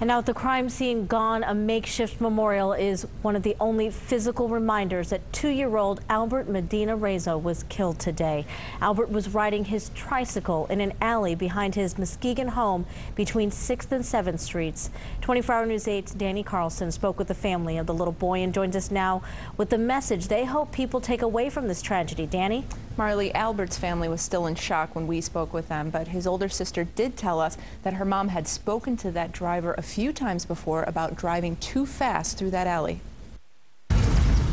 And now with the crime scene gone, a makeshift memorial is one of the only physical reminders that 2-year-old Albert Medina-Rezo was killed today. Albert was riding his tricycle in an alley behind his Muskegon home between 6th and 7th Streets. 24-Hour News 8's Danny Carlson spoke with the family of the little boy and joins us now with the message they hope people take away from this tragedy. Danny? Marley, Albert's family was still in shock when we spoke with them, but his older sister did tell us that her mom had spoken to that driver a few times before about driving too fast through that alley.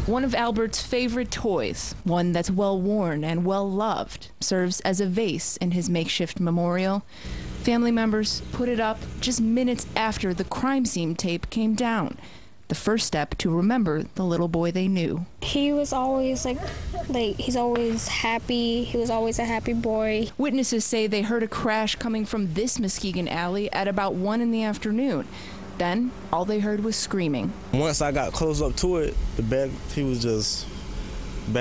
One of Albert's favorite toys, one that's well worn and well loved, serves as a vase in his makeshift memorial. Family members put it up just minutes after the crime scene tape came down. The first step to remember the little boy they knew. He was always like he's always happy. He was always a happy boy. Witnesses say they heard a crash coming from this Muskegon alley at about 1 in the afternoon. Then all they heard was screaming. Once I got close up to it, back of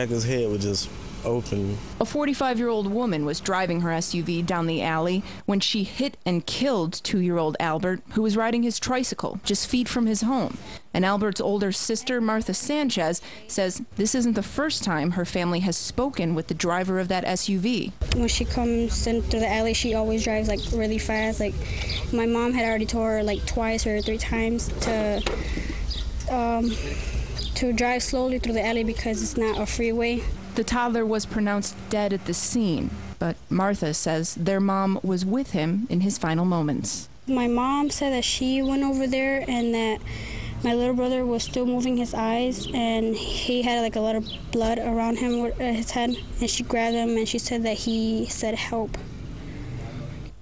his head was just open. A 45-year-old woman was driving her SUV down the alley when she hit and killed 2-year-old Albert, who was riding his tricycle just feet from his home. And Albert's older sister, Martha Sanchez, says this isn't the first time her family has spoken with the driver of that SUV. When she comes in through the alley, she always drives like really fast. Like my mom had already told her like twice or 3 times to drive slowly through the alley because it's not a freeway. The toddler was pronounced dead at the scene, but Martha says their mom was with him in his final moments. My mom said that she went over there and that my little brother was still moving his eyes and he had like a lot of blood around him, his head, and she grabbed him and she said that he said help.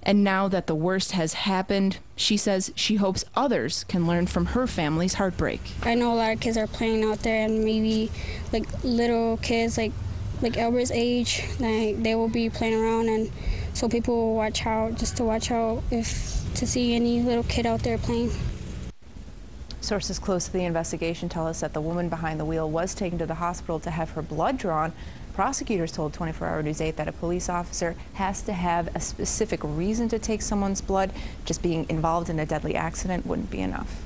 And now that the worst has happened, she says she hopes others can learn from her family's heartbreak. I know a lot of kids are playing out there, and maybe like little kids like Albert's age, like they will be playing around, and so people will watch out, just to watch out to see any little kid out there playing. Sources close to the investigation tell us that the woman behind the wheel was taken to the hospital to have her blood drawn. Prosecutors told 24-Hour News 8 that a police officer has to have a specific reason to take someone's blood. Just being involved in a deadly accident wouldn't be enough.